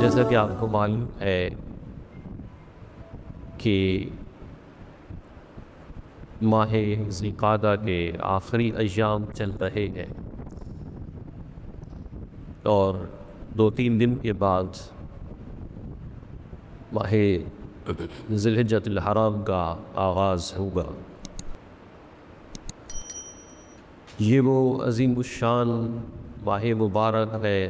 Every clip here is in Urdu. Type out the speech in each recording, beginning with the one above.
جیسا کہ آپ کو معلوم ہے کہ ماہ ذی القعدہ کے آخری ایام چل رہے ہیں اور 2-3 دن کے بعد ماہ ذی الحجۃ الحرام کا آغاز ہوگا۔ یہ وہ عظیم الشان ماہ مبارک ہے،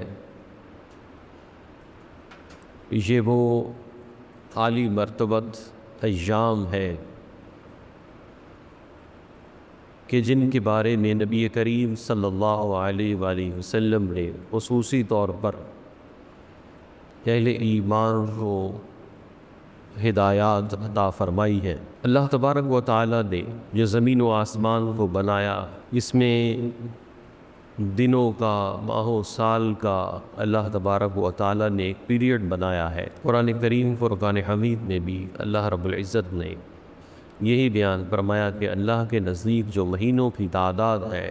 یہ وہ عالی مرتبت ایام ہے کہ جن کے بارے میں نبی کریم صلی اللہ علیہ وآلہ وسلم نے خصوصی طور پر اہل ایمان کو ہدایات عطا فرمائی ہے۔ اللہ تبارک و تعالیٰ نے جو زمین و آسمان کو بنایا، اس میں دنوں کا، ماہ و سال کا اللہ تبارک و تعالیٰ نے ایک پیریڈ بنایا ہے۔ قرآن کریم فرقان حمید میں بھی اللہ رب العزت نے یہی بیان فرمایا کہ اللہ کے نزدیک جو مہینوں کی تعداد ہے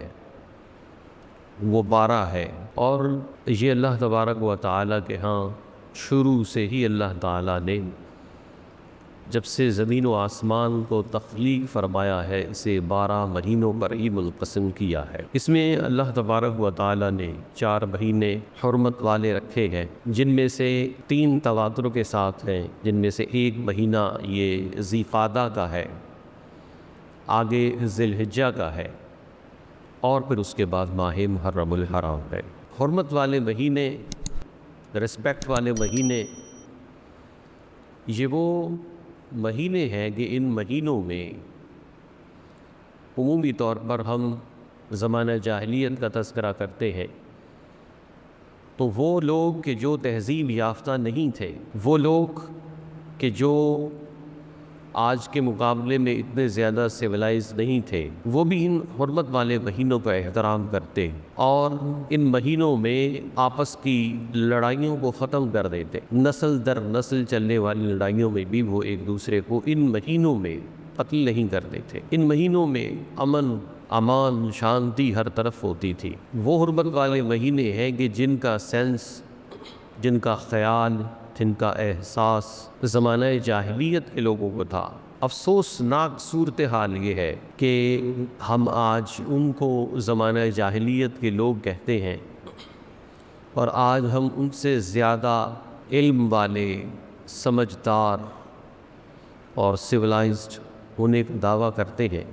وہ 12 ہے، اور یہ اللہ تبارک و تعالیٰ کے ہاں شروع سے ہی اللہ تعالیٰ نے جب سے زمین و آسمان کو تخلیق فرمایا ہے اسے 12 مہینوں پر ہی منقسم کیا ہے۔ اس میں اللہ تبارک و تعالیٰ نے 4 مہینے حرمت والے رکھے ہیں، جن میں سے 3 تواتر کے ساتھ ہیں، جن میں سے ایک مہینہ یہ ذی القعدہ کا ہے، آگے ذی الحجہ کا ہے، اور پھر اس کے بعد ماہ محرم الحرام ہے۔ حرمت والے مہینے، رسپیکٹ والے مہینے، یہ وہ مہینے ہیں کہ ان مہینوں میں عمومی طور پر ہم زمانہ جاہلیت کا تذکرہ کرتے ہیں تو وہ لوگ کہ جو تہذیب یافتہ نہیں تھے، وہ لوگ کہ جو آج کے مقابلے میں اتنے زیادہ سویلائز نہیں تھے، وہ بھی ان حرمت والے مہینوں کا احترام کرتے اور ان مہینوں میں آپس کی لڑائیوں کو ختم کر دیتے۔ نسل در نسل چلنے والی لڑائیوں میں بھی وہ ایک دوسرے کو ان مہینوں میں قتل نہیں کرتے تھے۔ ان مہینوں میں امن، امان، شانتی ہر طرف ہوتی تھی۔ وہ حرمت والے مہینے ہیں کہ جن کا سینس، جن کا خیال، جن کا احساس زمانہ جاہلیت کے لوگوں کو تھا۔ افسوسناک صورتحال یہ ہے کہ ہم آج ان کو زمانہ جاہلیت کے لوگ کہتے ہیں اور آج ہم ان سے زیادہ علم والے، سمجھدار اور سویلائزڈ ہونے کا دعویٰ کرتے ہیں،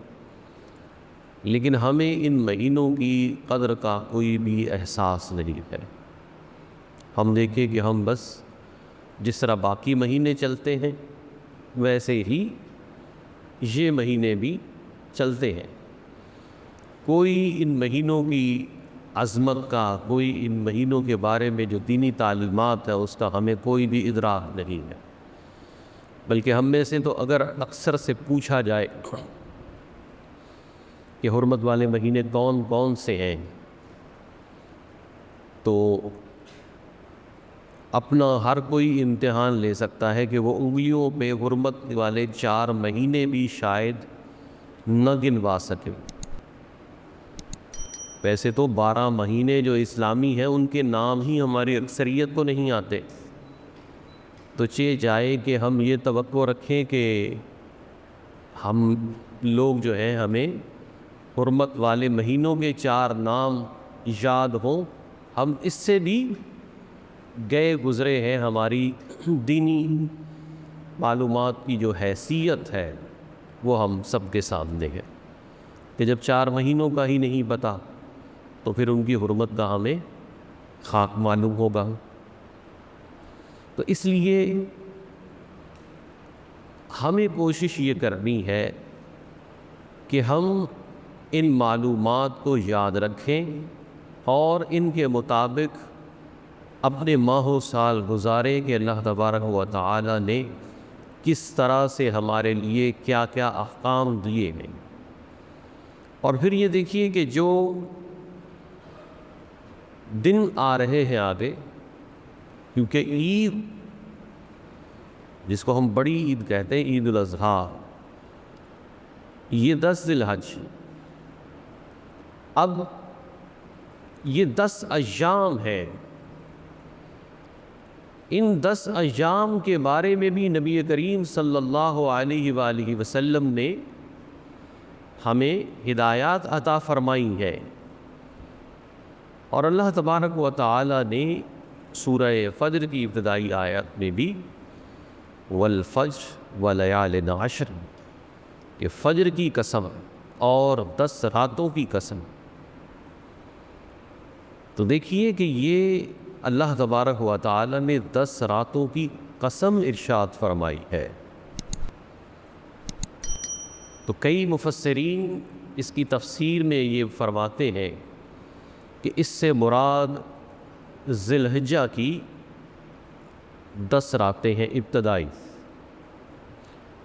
لیکن ہمیں ان مہینوں کی قدر کا کوئی بھی احساس نہیں ہے۔ ہم دیکھیں کہ ہم بس جس طرح باقی مہینے چلتے ہیں ویسے ہی یہ مہینے بھی چلتے ہیں۔ کوئی ان مہینوں کی عظمت کا، کوئی ان مہینوں کے بارے میں جو دینی تعلیمات ہے اس کا ہمیں کوئی بھی ادراک نہیں ہے، بلکہ ہم میں سے تو اگر اکثر سے پوچھا جائے کہ حرمت والے مہینے کون کون سے ہیں تو اپنا ہر کوئی امتحان لے سکتا ہے کہ وہ انگلیوں پہ حرمت والے 4 مہینے بھی شاید نہ گنوا سکے۔ ویسے تو 12 مہینے جو اسلامی ہیں ان کے نام ہی ہماری اکثریت کو نہیں آتے، تو چہ جائے کہ ہم یہ توقع رکھیں کہ ہم لوگ جو ہیں ہمیں حرمت والے مہینوں کے 4 نام یاد ہوں، ہم اس سے بھی گئے گزرے ہیں۔ ہماری دینی معلومات کی جو حیثیت ہے وہ ہم سب کے سامنے ہے کہ جب 4 مہینوں کا ہی نہیں پتہ تو پھر ان کی حرمت کا ہمیں خاک معلوم ہوگا۔ تو اس لیے ہمیں کوشش یہ کرنی ہے کہ ہم ان معلومات کو یاد رکھیں اور ان کے مطابق اپنے ماہ و سال گزاریں کہ اللہ تبارک و تعالیٰ نے کس طرح سے ہمارے لیے کیا کیا احکام دیے ہیں۔ اور پھر یہ دیکھیے کہ جو دن آ رہے ہیں آگے، کیونکہ عید جس کو ہم بڑی عید کہتے ہیں، عید الاضحیٰ، یہ 10 ذی الحج، اب یہ 10 ایام ہیں ان 10 ایام کے بارے میں بھی نبی کریم صلی اللہ علیہ وآلہ وسلم نے ہمیں ہدایات عطا فرمائی ہے، اور اللہ تبارک و تعالی نے سورہ فجر کی ابتدائی آیات میں بھی والفجر ولیال عشر، کہ فجر کی قسم اور 10 راتوں کی قسم۔ تو دیکھیے کہ یہ اللہ تبارک و تعالی نے 10 راتوں کی قسم ارشاد فرمائی ہے۔ تو کئی مفسرین اس کی تفسیر میں یہ فرماتے ہیں کہ اس سے مراد ذی الحجہ کی 10 راتیں ہیں ابتدائی،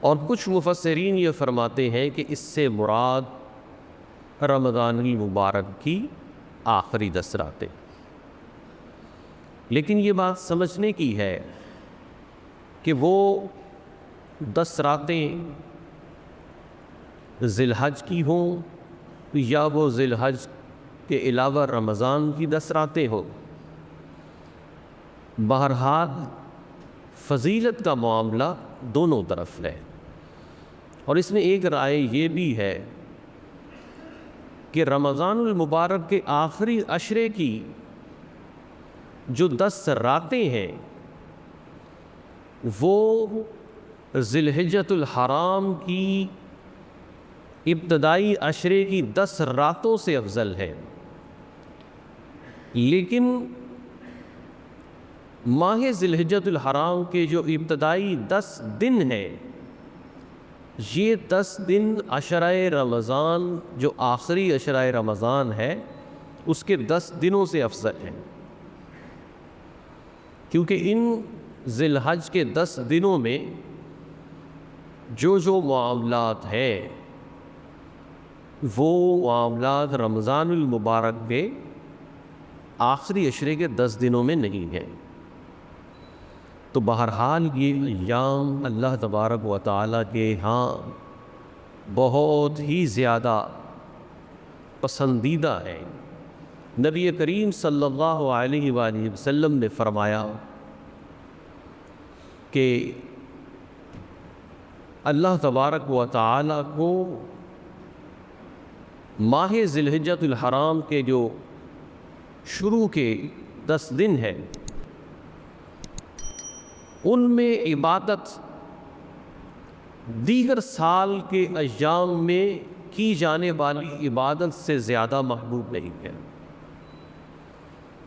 اور کچھ مفسرین یہ فرماتے ہیں کہ اس سے مراد رمضان المبارک کی آخری 10 راتیں۔ لیکن یہ بات سمجھنے کی ہے کہ وہ 10 راتیں ذی الحج کی ہوں یا وہ ذی الحج کے علاوہ رمضان کی 10 راتیں ہوں، بہرحال فضیلت کا معاملہ دونوں طرف ہے۔ اور اس میں ایک رائے یہ بھی ہے کہ رمضان المبارک کے آخری عشرے کی جو 10 راتیں ہیں وہ ذی الحجۃ الحرام کی ابتدائی عشرے کی 10 راتوں سے افضل ہے، لیکن ماہ ذی الحجۃ الحرام کے جو ابتدائی 10 دن ہیں، یہ 10 دن عشرہ رمضان جو آخری عشرہ رمضان ہے اس کے 10 دنوں سے افضل ہیں، کیونکہ ان ذی الحج کے 10 دنوں میں جو معاملات ہیں وہ معاملات رمضان المبارک کے آخری عشرے کے 10 دنوں میں نہیں ہیں۔ تو بہرحال یہ ایام اللہ تبارک و تعالیٰ کے ہاں بہت ہی زیادہ پسندیدہ ہے۔ نبی کریم صلی اللہ علیہ وآلہ وسلم نے فرمایا کہ اللہ تبارک و تعالیٰ کو ماہ ذی الحجۃ الحرام کے جو شروع کے 10 دن ہیں ان میں عبادت دیگر سال کے ایام میں کی جانے والی عبادت سے زیادہ محبوب نہیں ہے۔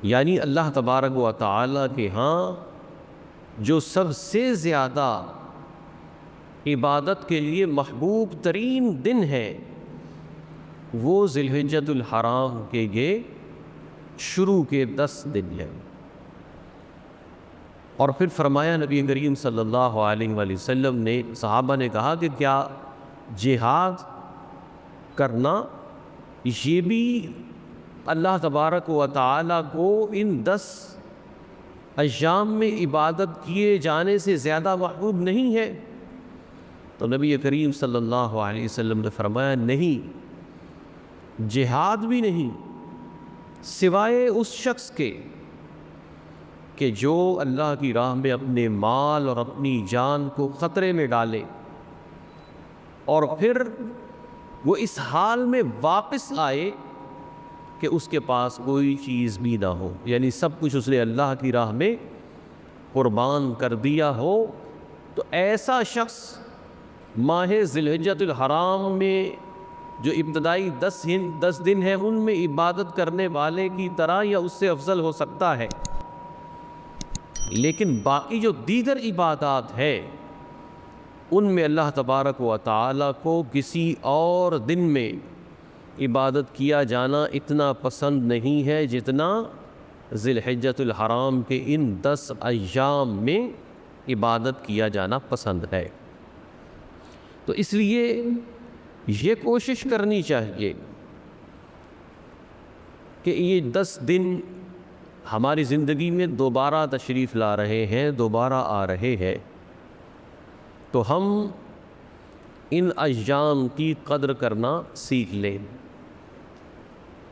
یعنی اللہ تبارک و تعالیٰ کے ہاں جو سب سے زیادہ عبادت کے لیے محبوب ترین دن ہے وہ ذی الحجۃ الحرام کے یہ شروع کے 10 دن ہیں۔ اور پھر فرمایا نبی کریم صلی اللہ علیہ وآلہ وسلم نے، صحابہ نے کہا کہ کیا جہاد کرنا یہ بھی اللہ تبارک و تعالیٰ کو ان 10 ایام میں عبادت کیے جانے سے زیادہ محبوب نہیں ہے؟ تو نبی کریم صلی اللہ علیہ وسلم نے فرمایا نہیں، جہاد بھی نہیں، سوائے اس شخص کے کہ جو اللہ کی راہ میں اپنے مال اور اپنی جان کو خطرے میں ڈالے اور پھر وہ اس حال میں واپس آئے کہ اس کے پاس کوئی چیز بھی نہ ہو، یعنی سب کچھ اس نے اللہ کی راہ میں قربان کر دیا ہو۔ تو ایسا شخص ماہ ذی الحجۃ الحرام میں جو ابتدائی 10 دن ہیں ان میں عبادت کرنے والے کی طرح یا اس سے افضل ہو سکتا ہے، لیکن باقی جو دیگر عبادات ہیں ان میں اللہ تبارک و تعالیٰ کو کسی اور دن میں عبادت کیا جانا اتنا پسند نہیں ہے جتنا ذی الحجۃ الحرام کے ان 10 ایام میں عبادت کیا جانا پسند ہے۔ تو اس لیے یہ کوشش کرنی چاہیے کہ یہ 10 دن ہماری زندگی میں دوبارہ تشریف لا رہے ہیں، دوبارہ آ رہے ہیں، تو ہم ان ایام کی قدر کرنا سیکھ لیں۔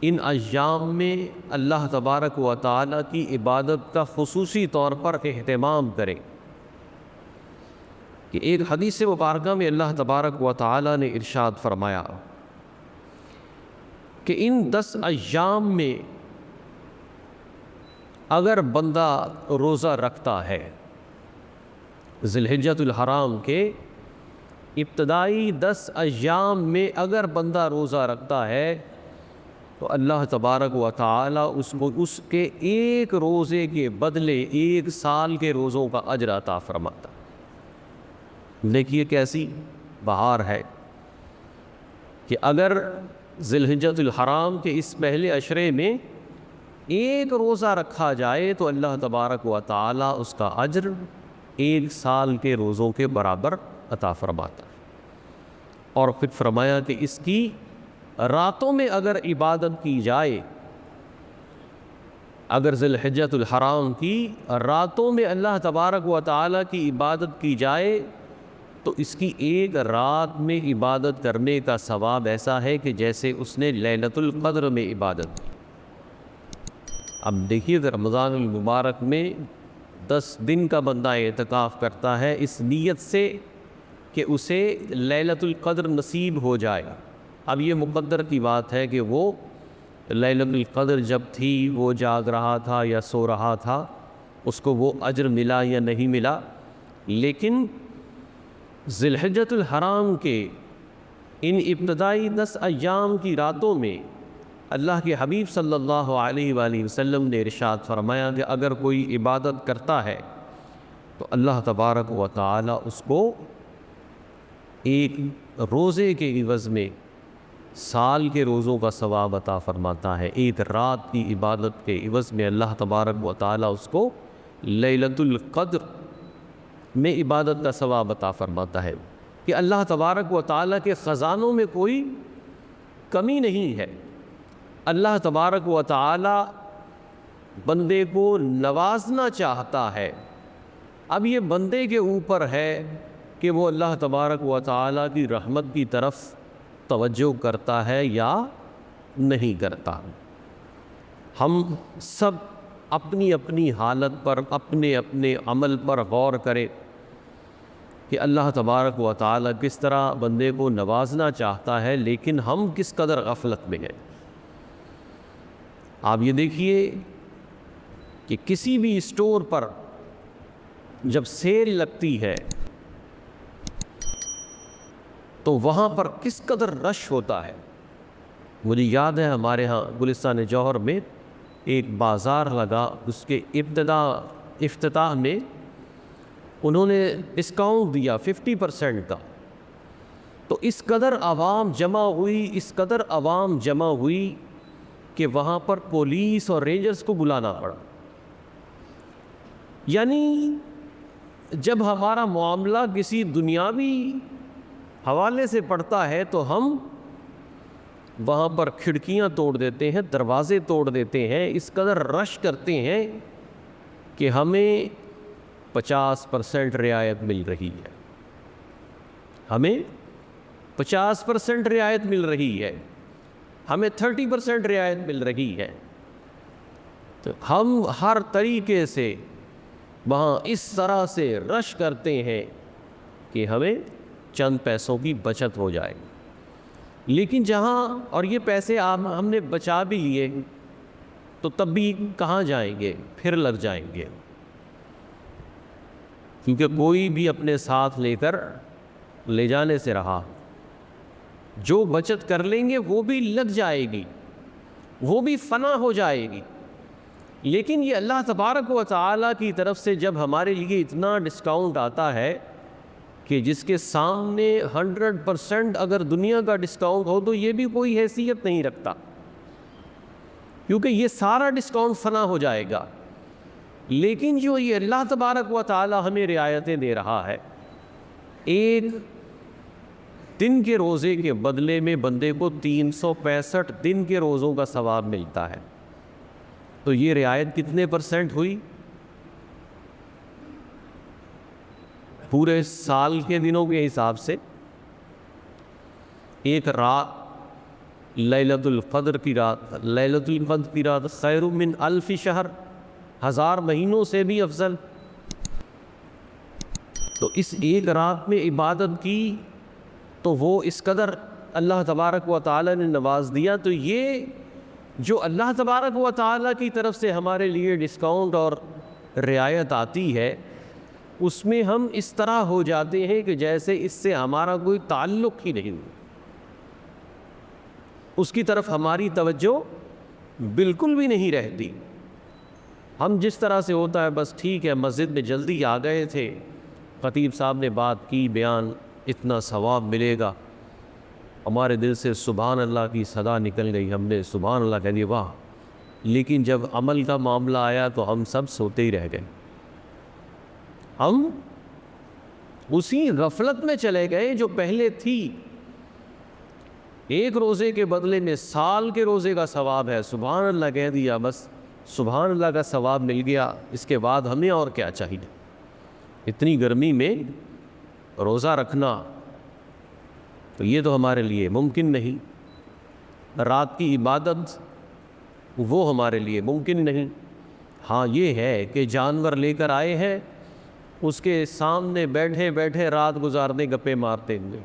ان ایام میں اللہ تبارک و تعالیٰ کی عبادت کا خصوصی طور پر اہتمام کریں۔ کہ ایک حدیث مبارکہ میں اللہ تبارک و تعالیٰ نے ارشاد فرمایا کہ ان 10 ایام میں اگر بندہ روزہ رکھتا ہے، ذی الحجۃ الحرام کے ابتدائی 10 ایام میں اگر بندہ روزہ رکھتا ہے تو اللہ تبارک و تعالیٰ اس کو اس کے ایک روزے کے بدلے 1 سال کے روزوں کا اجر عطا فرماتا۔ دیکھیے کیسی بہار ہے کہ اگر ذی الحجۃ الحرام کے اس پہلے عشرے میں ایک روزہ رکھا جائے تو اللہ تبارک و تعالیٰ اس کا اجر 1 سال کے روزوں کے برابر عطا فرماتا۔ اور پھر فرمایا کہ اس کی راتوں میں اگر عبادت کی جائے، اگر ذی الحجۃ الحرام کی راتوں میں اللہ تبارک و تعالیٰ کی عبادت کی جائے تو اس کی ایک رات میں عبادت کرنے کا ثواب ایسا ہے کہ جیسے اس نے لیلۃ القدر میں عبادت کی۔ اب دیکھیے کہ رمضان المبارک میں 10 دن کا بندہ اعتکاف کرتا ہے اس نیت سے کہ اسے لیلۃ القدر نصیب ہو جائے۔ اب یہ مقدر کی بات ہے کہ وہ لیلۃ القدر جب تھی وہ جاگ رہا تھا یا سو رہا تھا، اس کو وہ اجر ملا یا نہیں ملا، لیکن ذی الحجۃ الحرام کے ان ابتدائی 10 ایام کی راتوں میں اللہ کے حبیب صلی اللہ علیہ وآلہ وسلم نے ارشاد فرمایا کہ اگر کوئی عبادت کرتا ہے تو اللہ تبارک و تعالی اس کو ایک روزے کے عوض میں سال کے روزوں کا ثواب عطا فرماتا ہے۔ ایک رات کی عبادت کے عوض میں اللہ تبارک و تعالی اس کو لیلۃ القدر میں عبادت کا ثواب عطا فرماتا ہے کہ اللہ تبارک و تعالی کے خزانوں میں کوئی کمی نہیں ہے۔ اللہ تبارک و تعالی بندے کو نوازنا چاہتا ہے، اب یہ بندے کے اوپر ہے کہ وہ اللہ تبارک و تعالی کی رحمت کی طرف توجہ کرتا ہے یا نہیں کرتا۔ ہم سب اپنی اپنی حالت پر، اپنے اپنے عمل پر غور کریں کہ اللہ تبارک و تعالی کس طرح بندے کو نوازنا چاہتا ہے، لیکن ہم کس قدر غفلت میں ہیں۔ آپ یہ دیکھیے کہ کسی بھی اسٹور پر جب سیل لگتی ہے تو وہاں پر کس قدر رش ہوتا ہے۔ مجھے یاد ہے ہمارے ہاں گلستان جوہر میں ایک بازار لگا، اس کے افتتاح میں انہوں نے ڈسکاؤنٹ دیا 50% کا، تو اس قدر عوام جمع ہوئی کہ وہاں پر پولیس اور رینجرز کو بلانا پڑا۔ یعنی جب ہمارا معاملہ کسی دنیاوی حوالے سے پڑتا ہے تو ہم وہاں پر کھڑکیاں توڑ دیتے ہیں، دروازے توڑ دیتے ہیں، اس قدر رش کرتے ہیں کہ ہمیں 50% رعایت مل رہی ہے، ہمیں 50% رعایت مل رہی ہے، ہمیں 30% رعایت مل رہی ہے، تو ہم ہر طریقے سے وہاں اس طرح سے رش کرتے ہیں کہ ہمیں چند پیسوں کی بچت ہو جائے۔ لیکن جہاں اور یہ پیسے ہم نے بچا بھی لیے تو تب بھی کہاں جائیں گے، پھر لگ جائیں گے، کیونکہ کوئی بھی اپنے ساتھ لے جانے سے رہا۔ جو بچت کر لیں گے وہ بھی لگ جائے گی، وہ بھی فنا ہو جائے گی۔ لیکن یہ اللہ تبارک و تعالی کی طرف سے جب ہمارے لیے اتنا ڈسکاؤنٹ آتا ہے کہ جس کے سامنے 100% اگر دنیا کا ڈسکاؤنٹ ہو تو یہ بھی کوئی حیثیت نہیں رکھتا، کیونکہ یہ سارا ڈسکاؤنٹ فنا ہو جائے گا۔ لیکن جو یہ اللہ تبارک و تعالی ہمیں رعایتیں دے رہا ہے، ایک دن کے روزے کے بدلے میں بندے کو 365 دن کے روزوں کا ثواب ملتا ہے، تو یہ رعایت کتنے % ہوئی؟ پورے سال کے دنوں کے حساب سے ایک رات لیلۃ القدر کی رات، لیلۃ القدر کی رات خیر من الف شہر، 1000 مہینوں سے بھی افضل۔ تو اس ایک رات میں عبادت کی تو وہ اس قدر اللہ تبارک و تعالی نے نواز دیا۔ تو یہ جو اللہ تبارک و تعالی کی طرف سے ہمارے لیے ڈسکاؤنٹ اور رعایت آتی ہے، اس میں ہم اس طرح ہو جاتے ہیں کہ جیسے اس سے ہمارا کوئی تعلق ہی نہیں، اس کی طرف ہماری توجہ بالکل بھی نہیں رہتی۔ ہم جس طرح سے ہوتا ہے بس ٹھیک ہے، مسجد میں جلدی آ گئے تھے، خطیب صاحب نے بات کی، بیان، اتنا ثواب ملے گا، ہمارے دل سے سبحان اللہ کی صدا نکل گئی، ہم نے سبحان اللہ کہہ دیا، واہ۔ لیکن جب عمل کا معاملہ آیا تو ہم سب سوتے ہی رہ گئے، ہم اسی غفلت میں چلے گئے جو پہلے تھی۔ ایک روزے کے بدلے میں سال کے روزے کا ثواب ہے، سبحان اللہ کہہ دیا، بس سبحان اللہ کا ثواب مل گیا، اس کے بعد ہمیں اور کیا چاہیے؟ اتنی گرمی میں روزہ رکھنا تو یہ تو ہمارے لیے ممکن نہیں، رات کی عبادت وہ ہمارے لیے ممکن نہیں۔ ہاں یہ ہے کہ جانور لے کر آئے ہیں، اس کے سامنے بیٹھے بیٹھے رات گزارنے، گپے مارتے ہوئے۔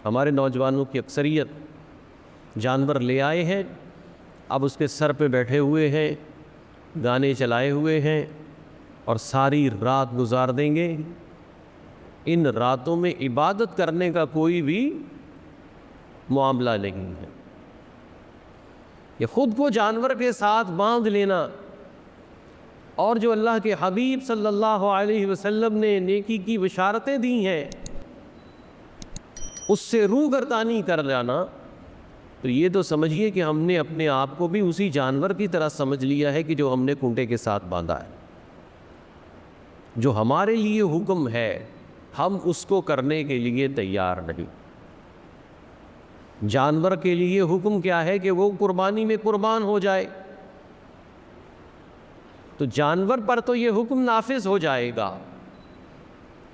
ہمارے نوجوانوں کی اکثریت جانور لے آئے ہیں، اب اس کے سر پہ بیٹھے ہوئے ہیں، گانے چلائے ہوئے ہیں اور ساری رات گزار دیں گے۔ ان راتوں میں عبادت کرنے کا کوئی بھی معاملہ نہیں ہے۔ یہ خود کو جانور کے ساتھ باندھ لینا، اور جو اللہ کے حبیب صلی اللہ علیہ وسلم نے نیکی کی بشارتیں دی ہیں اس سے روگردانی کر جانا، تو یہ تو سمجھیے کہ ہم نے اپنے آپ کو بھی اسی جانور کی طرح سمجھ لیا ہے کہ جو ہم نے کنٹے کے ساتھ باندھا ہے۔ جو ہمارے لیے حکم ہے ہم اس کو کرنے کے لیے تیار نہیں۔ جانور کے لیے حکم کیا ہے کہ وہ قربانی میں قربان ہو جائے، تو جانور پر تو یہ حکم نافذ ہو جائے گا،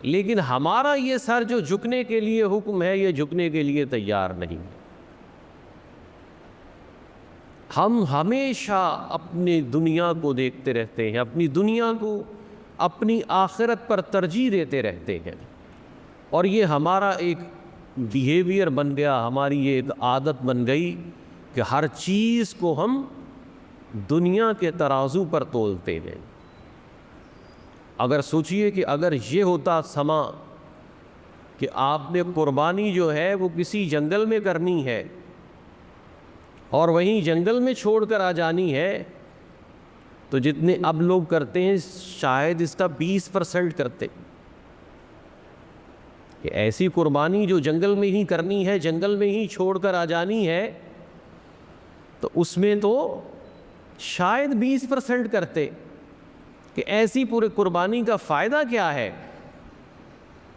لیکن ہمارا یہ سر جو جھکنے کے لیے حکم ہے، یہ جھکنے کے لیے تیار نہیں۔ ہم ہمیشہ اپنی دنیا کو دیکھتے رہتے ہیں، اپنی دنیا کو اپنی آخرت پر ترجیح دیتے رہتے ہیں، اور یہ ہمارا ایک بیہیویئر بن گیا، ہماری یہ ایک عادت بن گئی کہ ہر چیز کو ہم دنیا کے ترازو پر تولتے ہیں۔ اگر سوچئے کہ اگر یہ ہوتا سما کہ آپ نے قربانی جو ہے وہ کسی جنگل میں کرنی ہے اور وہیں جنگل میں چھوڑ کر آ جانی ہے، تو جتنے اب لوگ کرتے ہیں شاید اس کا 20% کرتے۔ کہ ایسی قربانی جو جنگل میں ہی کرنی ہے، جنگل میں ہی چھوڑ کر آ جانی ہے، تو اس میں تو شاید 20% کرتے۔ کہ ایسی پورے قربانی کا فائدہ کیا ہے؟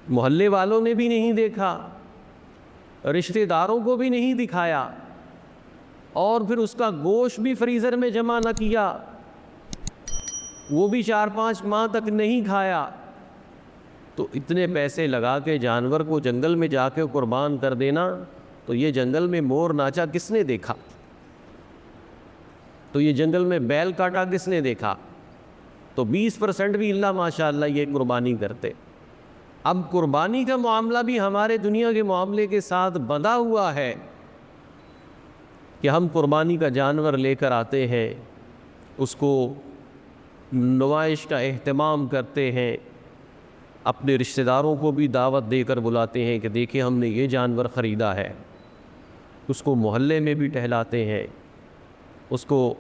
محلے والوں نے بھی نہیں دیکھا، رشتہ داروں کو بھی نہیں دکھایا، اور پھر اس کا گوشت بھی فریزر میں جمع نہ کیا، وہ بھی 4-5 ماہ تک نہیں کھایا۔ تو اتنے پیسے لگا کے جانور کو جنگل میں جا کے قربان کر دینا، تو یہ جنگل میں مور ناچا کس نے دیکھا؟ تو یہ جنگل میں بیل کاٹا کس نے دیکھا؟ تو 20% بھی اللہ ماشاء اللہ یہ قربانی کرتے۔ اب قربانی کا معاملہ بھی ہمارے دنیا کے معاملے کے ساتھ بندھا ہوا ہے کہ ہم قربانی کا جانور لے کر آتے ہیں، اس کو نمائش کا اہتمام کرتے ہیں، اپنے رشتہ داروں کو بھی دعوت دے کر بلاتے ہیں کہ دیکھیں ہم نے یہ جانور خریدا ہے، اس کو محلے میں بھی ٹہلاتے ہیں، اس کو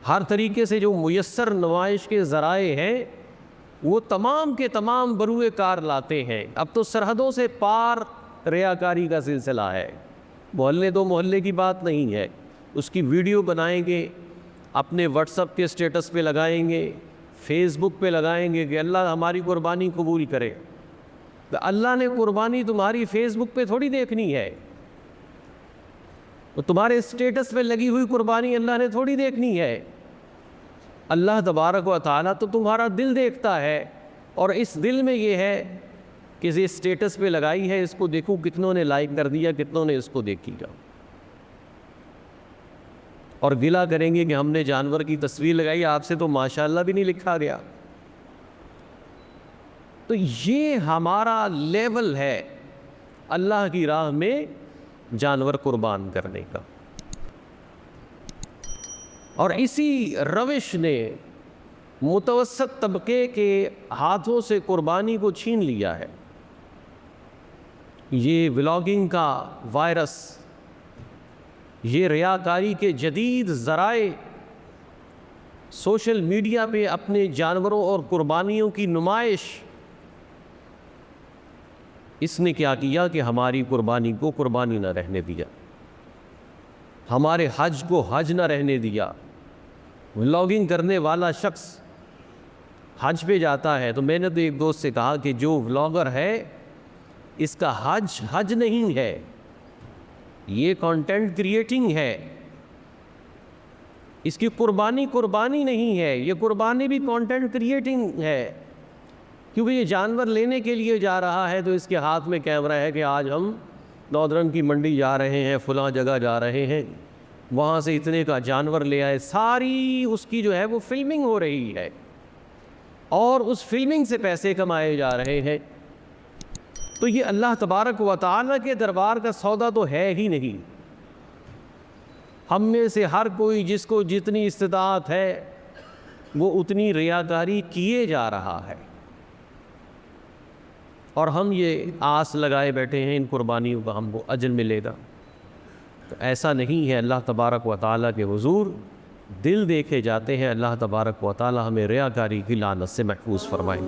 ہر طریقے سے جو میسر نمائش کے ذرائع ہیں وہ تمام کے تمام بروئے کار لاتے ہیں۔ اب تو سرحدوں سے پار ریاکاری کا سلسلہ ہے، محلے دو محلے کی بات نہیں ہے، اس کی ویڈیو بنائیں گے، اپنے واٹس ایپ کے اسٹیٹس پہ لگائیں گے، فیس بک پہ لگائیں گے کہ اللہ ہماری قربانی قبول کرے۔ تو اللہ نے قربانی تمہاری فیس بک پہ تھوڑی دیکھنی ہے، تو تمہارے اسٹیٹس پہ لگی ہوئی قربانی اللہ نے تھوڑی دیکھنی ہے۔ اللہ تبارک و تعالیٰ تو تمہارا دل دیکھتا ہے، اور اس دل میں یہ ہے کہ یہ اسٹیٹس پہ لگائی ہے، اس کو دیکھوں کتنوں نے لائک کر دیا، کتنوں نے اس کو دیکھی گا۔ اور گلا کریں گے کہ ہم نے جانور کی تصویر لگائی، آپ سے تو ماشاءاللہ بھی نہیں لکھا گیا۔ تو یہ ہمارا لیول ہے اللہ کی راہ میں جانور قربان کرنے کا، اور اسی روش نے متوسط طبقے کے ہاتھوں سے قربانی کو چھین لیا ہے۔ یہ ولاگنگ کا وائرس، یہ ریاکاری کے جدید ذرائع، سوشل میڈیا پہ اپنے جانوروں اور قربانیوں کی نمائش، اس نے کیا کیا کہ ہماری قربانی کو قربانی نہ رہنے دیا، ہمارے حج کو حج نہ رہنے دیا۔ ولاگنگ کرنے والا شخص حج پہ جاتا ہے تو میں نے تو ایک دوست سے کہا کہ جو ولاگر ہے اس کا حج نہیں ہے، یہ کانٹینٹ کریٹنگ ہے، اس کی قربانی نہیں ہے، یہ قربانی بھی کانٹینٹ کریٹنگ ہے، کیونکہ یہ جانور لینے کے لیے جا رہا ہے تو اس کے ہاتھ میں کیمرہ ہے کہ آج ہم نودرن کی منڈی جا رہے ہیں، فلاں جگہ جا رہے ہیں، وہاں سے اتنے کا جانور لے آئے، ساری اس کی جو ہے وہ فلمنگ ہو رہی ہے اور اس فلمنگ سے پیسے کمائے جا رہے ہیں۔ تو یہ اللہ تبارک و تعالیٰ کے دربار کا سودا تو ہے ہی نہیں۔ ہم میں سے ہر کوئی جس کو جتنی استطاعت ہے وہ اتنی ریاکاری کیے جا رہا ہے، اور ہم یہ آس لگائے بیٹھے ہیں ان قربانیوں کا ہم کو اجر ملے گا۔ تو ایسا نہیں ہے۔ اللہ تبارک و تعالیٰ کے حضور دل دیکھے جاتے ہیں۔ اللہ تبارک و تعالیٰ ہمیں ریاکاری کی لعنت سے محفوظ فرمائے۔